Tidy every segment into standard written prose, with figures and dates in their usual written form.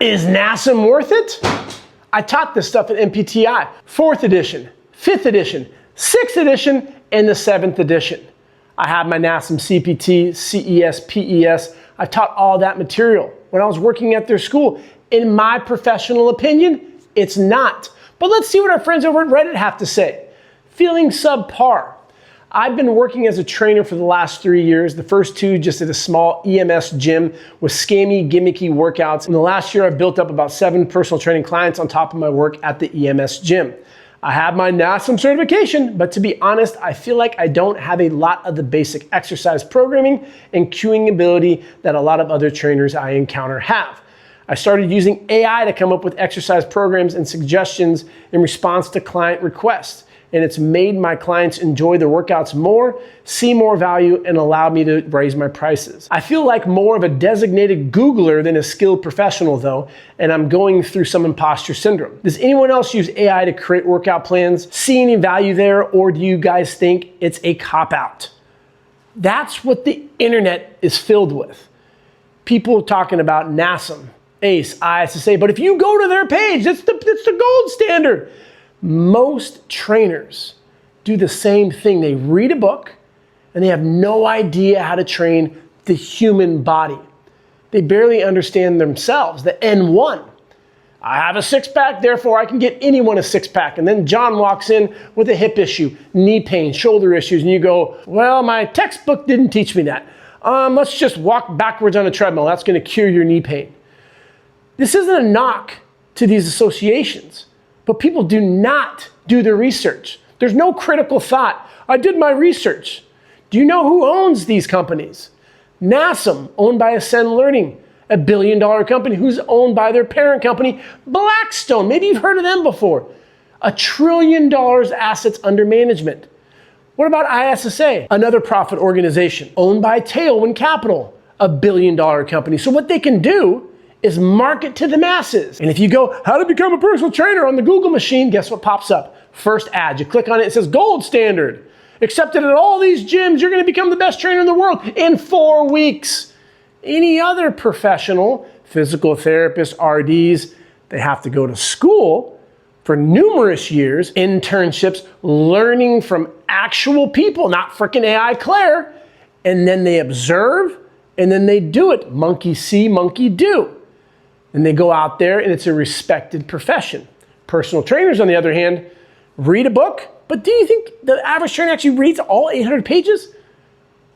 Is NASM worth it? I taught this stuff at MPTI, 4th edition, 5th edition, 6th edition, and the 7th edition. I have my NASM CPT, CES, PES. I taught all that material when I was working at their school. In my professional opinion, it's not. But let's see what our friends over at Reddit have to say. Feeling subpar. I've been working as a trainer for the last 3 years. The first 2 just at a small EMS gym with scammy, gimmicky workouts. In the last year, I've built up about 7 personal training clients on top of my work at the EMS gym. I have my NASM certification, but to be honest, I feel like I don't have a lot of the basic exercise programming and cueing ability that a lot of other trainers I encounter have. I started using AI to come up with exercise programs and suggestions in response to client requests. And it's made my clients enjoy their workouts more, see more value, and allow me to raise my prices. I feel like more of a designated Googler than a skilled professional though, and I'm going through some imposter syndrome. Does anyone else use AI to create workout plans? See any value there, or do you guys think it's a cop-out? That's what the internet is filled with. People talking about NASM, ACE, ISSA, but if you go to their page, it's the gold standard. Most trainers do the same thing. They read a book and they have no idea how to train the human body. They barely understand themselves, the N1. I have a 6-pack, therefore I can get anyone a 6-pack. And then John walks in with a hip issue, knee pain, shoulder issues, and you go, well, my textbook didn't teach me that. Let's just walk backwards on a treadmill. That's gonna cure your knee pain. This isn't a knock to these associations. But people do not do their research. There's no critical thought. I did my research. Do you know who owns these companies? NASM, owned by Ascend Learning, $1 billion company who's owned by their parent company, Blackstone. Maybe you've heard of them before. $1 trillion assets under management. What about ISSA? Another profit organization owned by Tailwind Capital, $1 billion company. So what they can do is market to the masses. And if you go, how to become a personal trainer on the Google machine, guess what pops up? First ad, you click on it, it says gold standard. Accepted at all these gyms, you're gonna become the best trainer in the world in 4 weeks. Any other professional, physical therapists, RDs, they have to go to school for numerous years, internships, learning from actual people, not freaking AI Claire, and then they observe, and then they do it. Monkey see, monkey do. And they go out there and it's a respected profession. Personal trainers, on the other hand, read a book, but do you think the average trainer actually reads all 800 pages?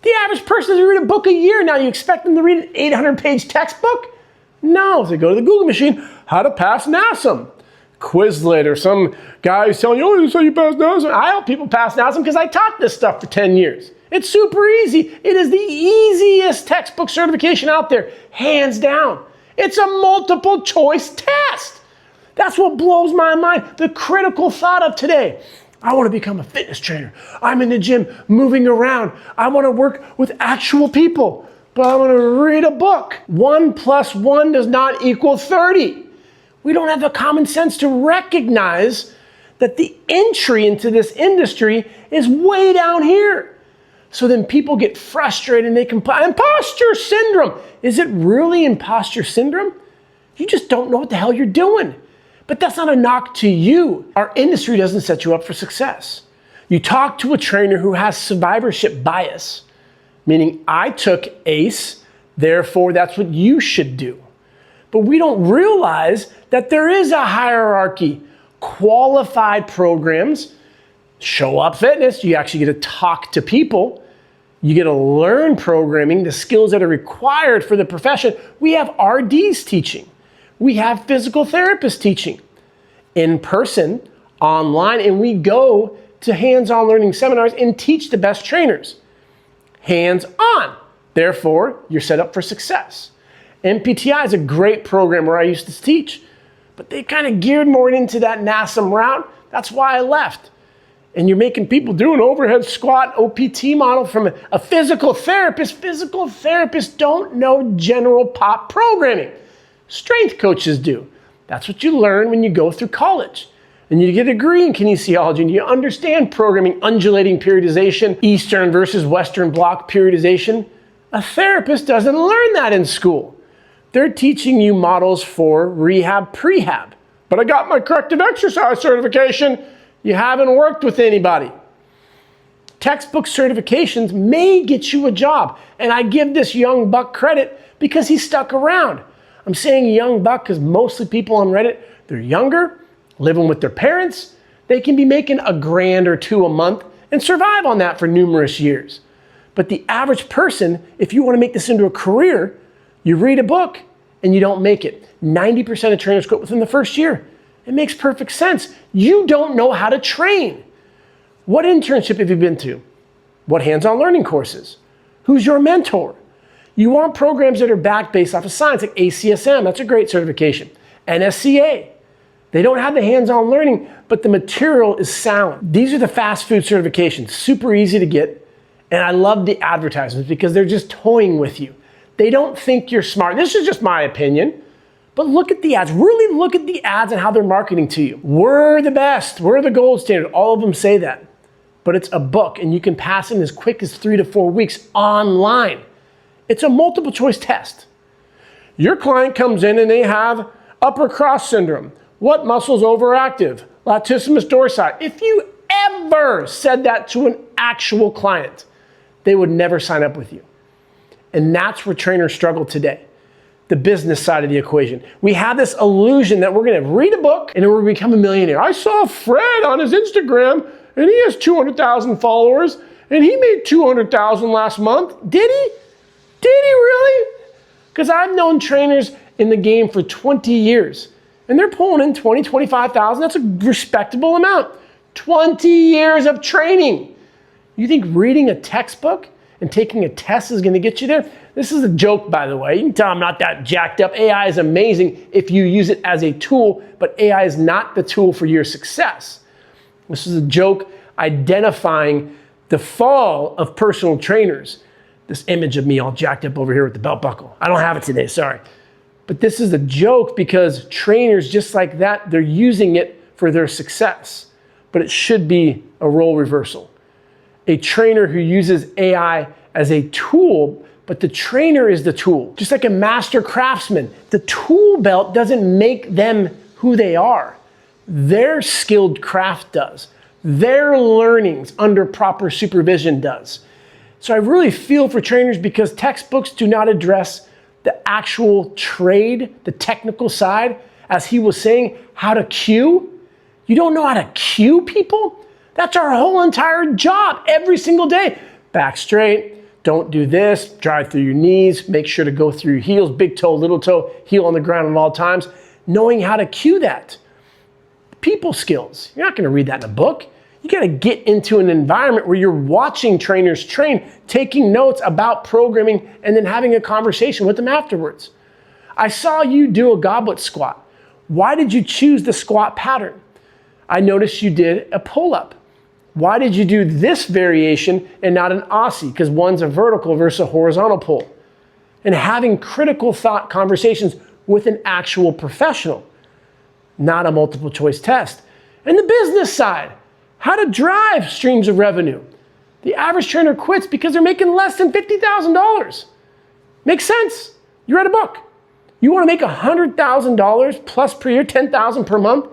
The average person doesn't read a book a year. Now you expect them to read an 800-page textbook? No, they go to the Google machine, how to pass NASM. Quizlet or some guy who's telling you, oh, this is how you pass NASM. I help people pass NASM because I taught this stuff for 10 years. It's super easy. It is the easiest textbook certification out there, hands down. It's a multiple choice test. That's what blows my mind. The critical thought of today. I want to become a fitness trainer. I'm in the gym moving around. I want to work with actual people, but I want to read a book. 1 + 1 does not equal 30. We don't have the common sense to recognize that the entry into this industry is way down here. So then people get frustrated and they complain. Imposter syndrome. Is it really imposter syndrome? You just don't know what the hell you're doing. But that's not a knock to you. Our industry doesn't set you up for success. You talk to a trainer who has survivorship bias, meaning I took ACE, therefore that's what you should do. But we don't realize that there is a hierarchy. Qualified programs, Show Up Fitness, you actually get to talk to people. You get to learn programming, the skills that are required for the profession. We have RDs teaching. We have physical therapists teaching in person, online, and we go to hands-on learning seminars and teach the best trainers. Hands-on. Therefore, you're set up for success. MPTI is a great program where I used to teach, but they kind of geared more into that NASM route. That's why I left. And you're making people do an overhead squat OPT model from a physical therapist. Physical therapists don't know general pop programming. Strength coaches do. That's what you learn when you go through college. And you get a degree in kinesiology and you understand programming, undulating periodization, Eastern versus Western block periodization. A therapist doesn't learn that in school. They're teaching you models for rehab, prehab. But I got my corrective exercise certification. You haven't worked with anybody. Textbook certifications may get you a job. And I give this young buck credit because he stuck around. I'm saying young buck because mostly people on Reddit, they're younger, living with their parents. They can be making $1,000 or $2,000 a month and survive on that for numerous years. But the average person, if you want to make this into a career, you read a book and you don't make it. 90% of trainers quit within the first year. It makes perfect sense. You don't know how to train. What internship have you been to? What hands-on learning courses? Who's your mentor? You want programs that are backed based off of science, like ACSM, that's a great certification. NSCA. They don't have the hands-on learning, but the material is sound. These are the fast food certifications, super easy to get, and I love the advertisements because they're just toying with you. They don't think you're smart. This is just my opinion, but look at the ads. Really look at the ads and how they're marketing to you. We're the best. We're the gold standard. All of them say that, but it's a book, and you can pass it in as quick as 3 to 4 weeks online. It's a multiple choice test. Your client comes in and they have upper cross syndrome. What muscle's overactive? Latissimus dorsi. If you ever said that to an actual client, they would never sign up with you. And that's where trainers struggle today. The business side of the equation. We have this illusion that we're going to read a book and then we're going to become a millionaire. I saw Fred on his Instagram and he has 200,000 followers and he made 200,000 last month. Did he? Did he really? Because I've known trainers in the game for 20 years and they're pulling in 20, 25,000. That's a respectable amount. 20 years of training. You think reading a textbook and taking a test is going to get you there? This is a joke, by the way. You can tell I'm not that jacked up. AI is amazing if you use it as a tool, but AI is not the tool for your success. This is a joke identifying the fall of personal trainers. This image of me all jacked up over here with the belt buckle. I don't have it today, sorry. But this is a joke because trainers, just like that, they're using it for their success. But it should be a role reversal. A trainer who uses AI as a tool, but the trainer is the tool. Just like a master craftsman, the tool belt doesn't make them who they are. Their skilled craft does. Their learnings under proper supervision does. So I really feel for trainers because textbooks do not address the actual trade, the technical side. As he was saying, how to cue. You don't know how to cue people? That's our whole entire job every single day. Back straight, don't do this, drive through your knees, make sure to go through your heels, big toe, little toe, heel on the ground at all times. Knowing how to cue that. People skills. You're not going to read that in a book. You got to get into an environment where you're watching trainers train, taking notes about programming, and then having a conversation with them afterwards. I saw you do a goblet squat. Why did you choose the squat pattern? I noticed you did a pull-up. Why did you do this variation and not an Aussie? Because one's a vertical versus a horizontal pull. And having critical thought conversations with an actual professional, not a multiple choice test. And the business side, how to drive streams of revenue. The average trainer quits because they're making less than $50,000. Makes sense. You read a book. You want to make $100,000 plus per year, $10,000 per month,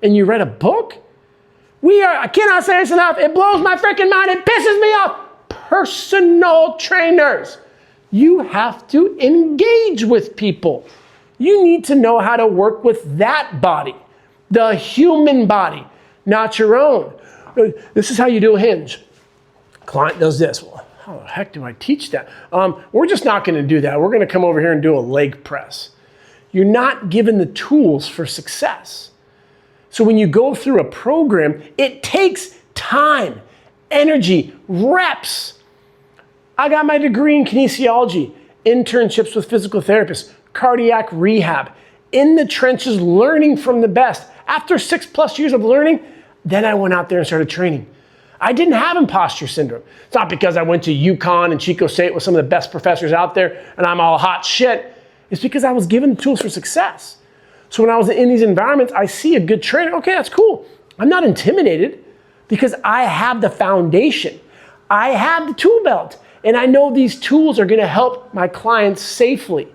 and you read a book? I cannot say this enough. It blows my freaking mind. It pisses me off. Personal trainers. You have to engage with people. You need to know how to work with that body, the human body, not your own. This is how you do a hinge. Client does this. Well, how the heck do I teach that? We're just not going to do that. We're going to come over here and do a leg press. You're not given the tools for success. So when you go through a program, it takes time, energy, reps. I got my degree in kinesiology, internships with physical therapists, cardiac rehab, in the trenches, learning from the best. After 6+ years of learning, then I went out there and started training. I didn't have imposter syndrome. It's not because I went to UConn and Chico State with some of the best professors out there and I'm all hot shit. It's because I was given the tools for success. So when I was in these environments, I see a good trainer. Okay, that's cool. I'm not intimidated because I have the foundation. I have the tool belt and I know these tools are going to help my clients safely.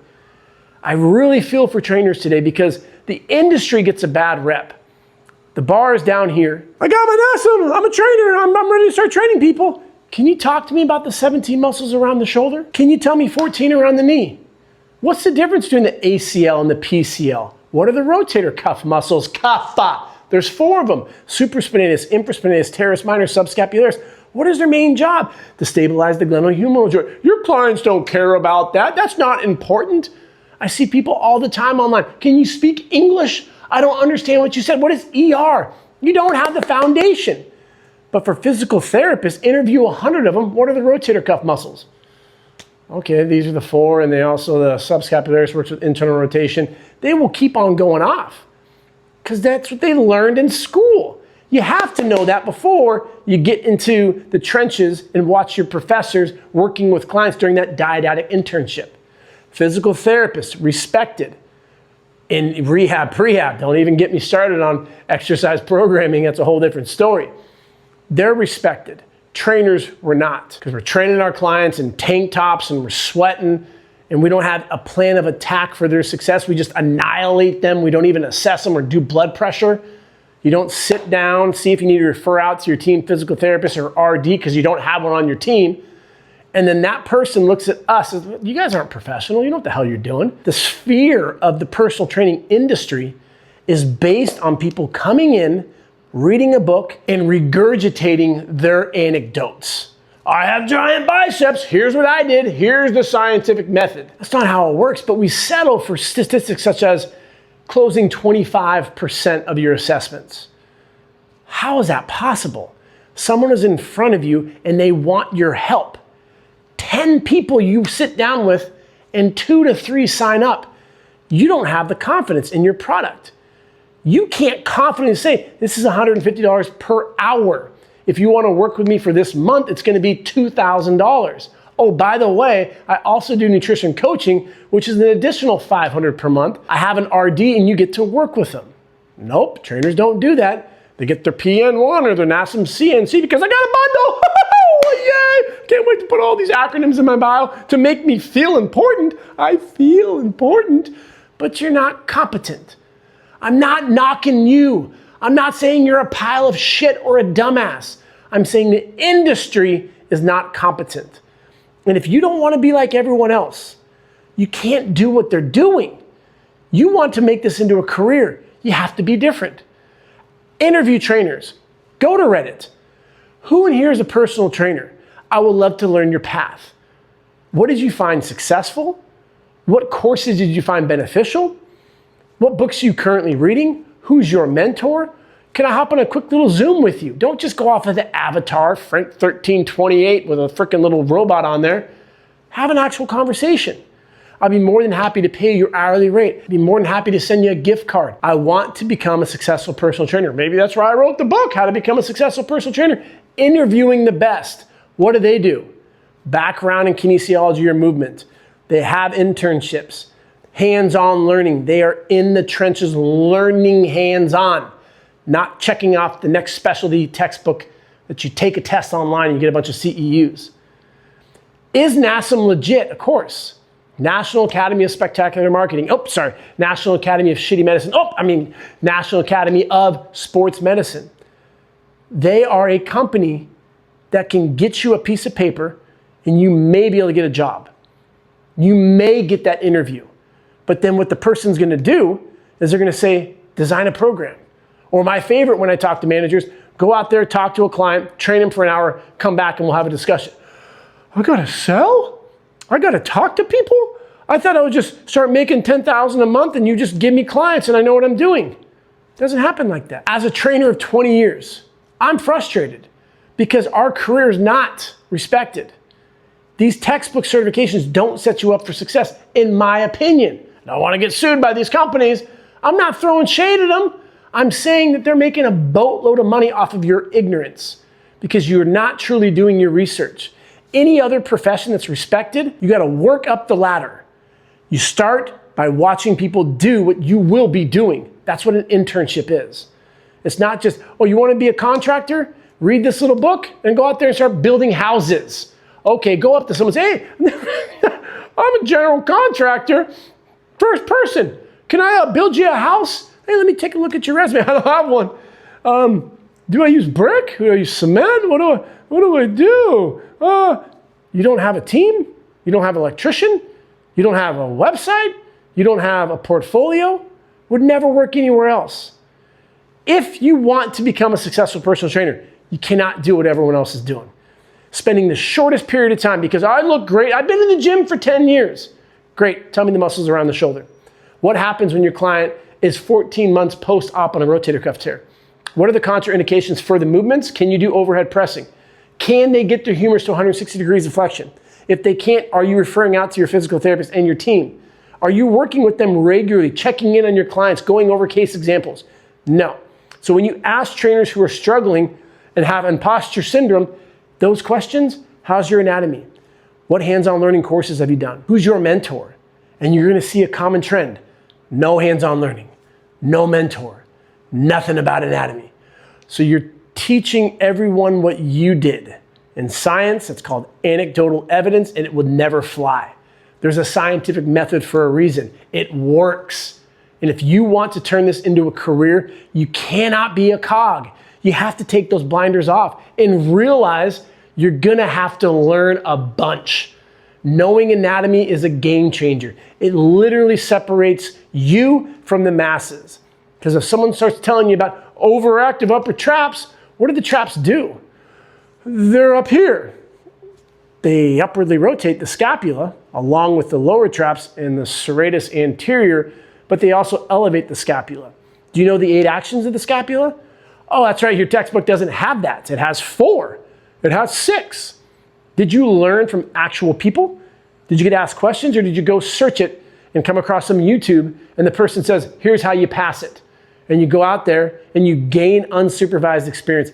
I really feel for trainers today because the industry gets a bad rep. The bar is down here. I got my NASM, I'm a trainer, I'm ready to start training people. Can you talk to me about the 17 muscles around the shoulder? Can you tell me 14 around the knee? What's the difference between the ACL and the PCL? What are the rotator cuff muscles? Kappa. There's 4 of them. Supraspinatus, infraspinatus, teres minor, subscapularis. What is their main job? To stabilize the glenohumeral joint. Your clients don't care about that. That's not important. I see people all the time online. Can you speak English? I don't understand what you said. What is ER? You don't have the foundation. But for physical therapists, interview 100 of them. What are the rotator cuff muscles? Okay, these are the 4, and they also, the subscapularis works with internal rotation. They will keep on going off because that's what they learned in school. You have to know that before you get into the trenches and watch your professors working with clients during that didactic internship. Physical therapists, respected. In rehab, prehab, don't even get me started on exercise programming. That's a whole different story. They're respected. Trainers were not, because we're training our clients in tank tops and we're sweating and we don't have a plan of attack for their success. We just annihilate them. We don't even assess them or do blood pressure. You don't sit down, see if you need to refer out to your team physical therapist or RD because you don't have one on your team. And then that person looks at us as, you guys aren't professional. You know what the hell you're doing. The sphere of the personal training industry is based on people coming in, reading a book, and regurgitating their anecdotes. I have giant biceps. Here's what I did. Here's the scientific method. That's not how it works, but we settle for statistics such as closing 25% of your assessments. How is that possible? Someone is in front of you and they want your help. 10 people you sit down with and 2 to 3 sign up. You don't have the confidence in your product. You can't confidently say, this is $150 per hour. If you want to work with me for this month, it's going to be $2,000. Oh, by the way, I also do nutrition coaching, which is an additional $500 per month. I have an RD and you get to work with them. Nope, trainers don't do that. They get their PN1 or their NASM CNC because I got a bundle. Yay! Can't wait to put all these acronyms in my bio to make me feel important. I feel important, but you're not competent. I'm not knocking you. I'm not saying you're a pile of shit or a dumbass. I'm saying the industry is not competent. And if you don't want to be like everyone else, you can't do what they're doing. You want to make this into a career, you have to be different. Interview trainers. Go to Reddit. Who in here is a personal trainer? I would love to learn your path. What did you find successful? What courses did you find beneficial? What books are you currently reading? Who's your mentor? Can I hop on a quick little Zoom with you? Don't just go off of the avatar, Frank 1328 with a freaking little robot on there. Have an actual conversation. I'd be more than happy to pay your hourly rate. I'd be more than happy to send you a gift card. I want to become a successful personal trainer. Maybe that's why I wrote the book, How to Become a Successful Personal Trainer. Interviewing the best. What do? Background in kinesiology or movement. They have internships. Hands-on learning. They are in the trenches learning hands-on. Not checking off the next specialty textbook that you take a test online and you get a bunch of CEUs. Is NASM legit? Of course. National Academy of Spectacular Marketing. National Academy of Shitty Medicine. National Academy of Sports Medicine. They are a company that can get you a piece of paper and you may be able to get a job. You may get that interview. But then what the person's going to do is they're going to say, design a program. Or my favorite when I talk to managers, go out there, talk to a client, train them for an hour, come back and we'll have a discussion. I got to sell? I got to talk to people? I thought I would just start making $10,000 a month and you just give me clients and I know what I'm doing. It doesn't happen like that. As a trainer of 20 years, I'm frustrated because our career is not respected. These textbook certifications don't set you up for success, in my opinion. I don't want to get sued by these companies. I'm not throwing shade at them. I'm saying that they're making a boatload of money off of your ignorance because you're not truly doing your research. Any other profession that's respected, you got to work up the ladder. You start by watching people do what you will be doing. That's what an internship is. It's not just, oh, you want to be a contractor? Read this little book and go out there and start building houses. Okay, go up to someone and say, hey, I'm a general contractor. First person, can I build you a house? Hey, let me take a look at your resume. I don't have one. Do I use brick? Do I use cement? What do I do? You don't have a team? You don't have an electrician? You don't have a website? You don't have a portfolio? Would never work anywhere else. If you want to become a successful personal trainer, you cannot do what everyone else is doing. Spending the shortest period of time, because I look great. I've been in the gym for 10 years. Great, tell me the muscles around the shoulder. What happens when your client is 14 months post-op on a rotator cuff tear? What are the contraindications for the movements? Can you do overhead pressing? Can they get their humerus to 160 degrees of flexion? If they can't, are you referring out to your physical therapist and your team? Are you working with them regularly, checking in on your clients, going over case examples? No. So when you ask trainers who are struggling and have imposter syndrome, those questions, how's your anatomy? What hands-on learning courses have you done? Who's your mentor? And you're gonna see a common trend. No hands-on learning, no mentor, nothing about anatomy. So you're teaching everyone what you did. In science, it's called anecdotal evidence, and it would never fly. There's a scientific method for a reason. It works. And if you want to turn this into a career, you cannot be a cog. You have to take those blinders off and realize you're gonna have to learn a bunch. Knowing anatomy is a game changer. It literally separates you from the masses. Because if someone starts telling you about overactive upper traps, what do the traps do? They're up here. They upwardly rotate the scapula along with the lower traps and the serratus anterior, but they also elevate the scapula. Do you know the 8 actions of the scapula? Oh, that's right, your textbook doesn't have that. It has 4. It has 6. Did you learn from actual people? Did you get asked questions, or did you go search it and come across some YouTube and the person says, here's how you pass it? And you go out there and you gain unsupervised experience.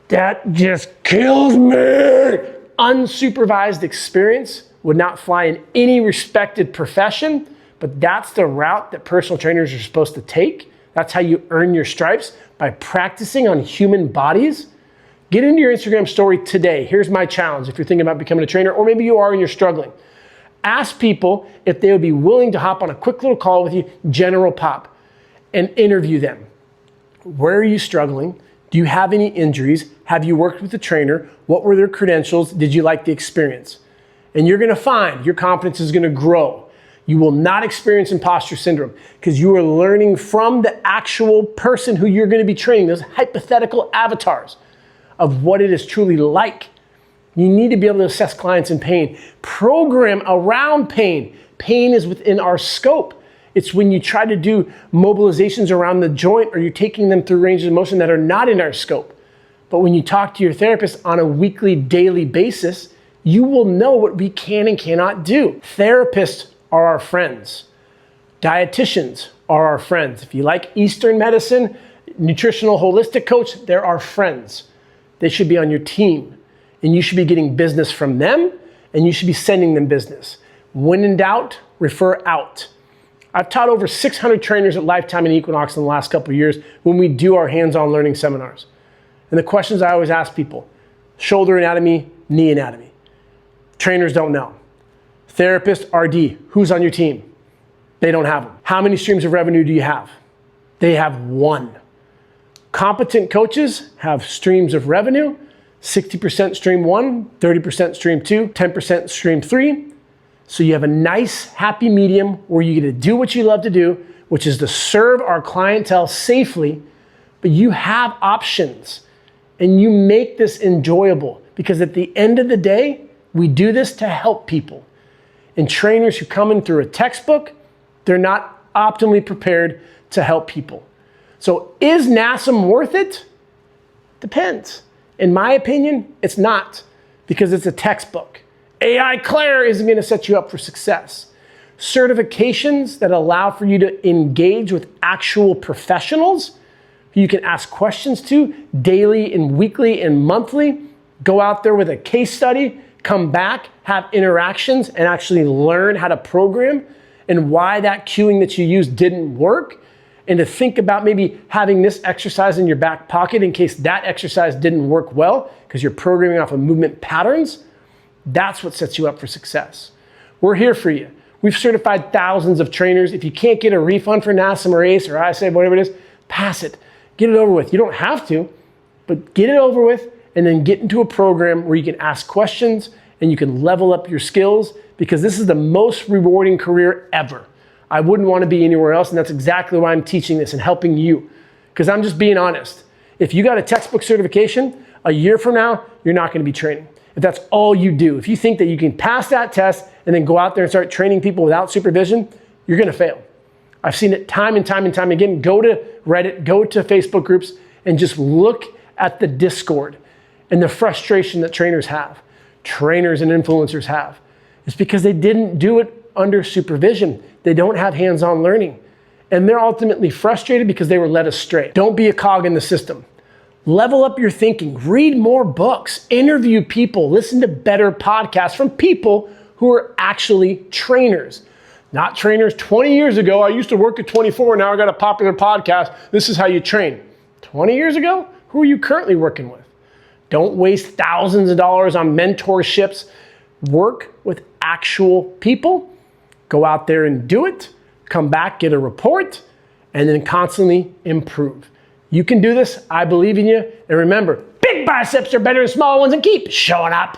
That just kills me. Unsupervised experience would not fly in any respected profession, but that's the route that personal trainers are supposed to take. That's how you earn your stripes, by practicing on human bodies. Get into your Instagram story today. Here's my challenge if you're thinking about becoming a trainer, or maybe you are and you're struggling. Ask people if they would be willing to hop on a quick little call with you, general pop, and interview them. Where are you struggling? Do you have any injuries? Have you worked with a trainer? What were their credentials? Did you like the experience? And you're gonna find your confidence is gonna grow. You will not experience imposter syndrome because you are learning from the actual person who you're gonna be training, those hypothetical avatars of what it is truly like. You need to be able to assess clients in pain, program around pain. Pain is within our scope. It's when you try to do mobilizations around the joint, or you're taking them through ranges of motion that are not in our scope. But when you talk to your therapist on a weekly, daily basis, you will know what we can and cannot do. Therapists are our friends. Dietitians are our friends. If you like Eastern medicine, nutritional holistic coach, they're our friends. They should be on your team, and you should be getting business from them, and you should be sending them business. When in doubt, refer out. I've taught over 600 trainers at Lifetime and Equinox in the last couple of years when we do our hands-on learning seminars. And the questions I always ask people: shoulder anatomy, knee anatomy. Trainers don't know. Therapist, RD, who's on your team? They don't have them. How many streams of revenue do you have? They have 1. Competent coaches have streams of revenue, 60% stream 1, 30% stream 2, 10% stream 3. So you have a nice, happy medium where you get to do what you love to do, which is to serve our clientele safely, but you have options and you make this enjoyable, because at the end of the day, we do this to help people. And trainers who come in through a textbook, they're not optimally prepared to help people. So is NASM worth it? Depends. In my opinion, it's not, because it's a textbook. AI Claire isn't going to set you up for success. Certifications that allow for you to engage with actual professionals who you can ask questions to daily and weekly and monthly, go out there with a case study, come back, have interactions, and actually learn how to program and why that cueing that you used didn't work, and to think about maybe having this exercise in your back pocket in case that exercise didn't work well because you're programming off of movement patterns. That's what sets you up for success. We're here for you. We've certified thousands of trainers. If you can't get a refund for NASM or ACE or ISA, whatever it is, pass it. Get it over with. You don't have to, but get it over with and then get into a program where you can ask questions and you can level up your skills, because this is the most rewarding career ever. I wouldn't want to be anywhere else, and that's exactly why I'm teaching this and helping you, because I'm just being honest. If you got a textbook certification, a year from now, you're not going to be training. If that's all you do, if you think that you can pass that test and then go out there and start training people without supervision, you're going to fail. I've seen it time and time and time again. Go to Reddit, go to Facebook groups, and just look at the Discord and the frustration that trainers have, trainers and influencers have. It's because they didn't do it under supervision. They don't have hands-on learning. And they're ultimately frustrated because they were led astray. Don't be a cog in the system. Level up your thinking, read more books, interview people, listen to better podcasts from people who are actually trainers. Not trainers 20 years ago, I used to work at 24, now I got a popular podcast, this is how you train. 20 years ago, who are you currently working with? Don't waste thousands of dollars on mentorships. Work with actual people, go out there and do it, come back, get a report, and then constantly improve. You can do this, I believe in you, and remember, big biceps are better than small ones, and keep showing up.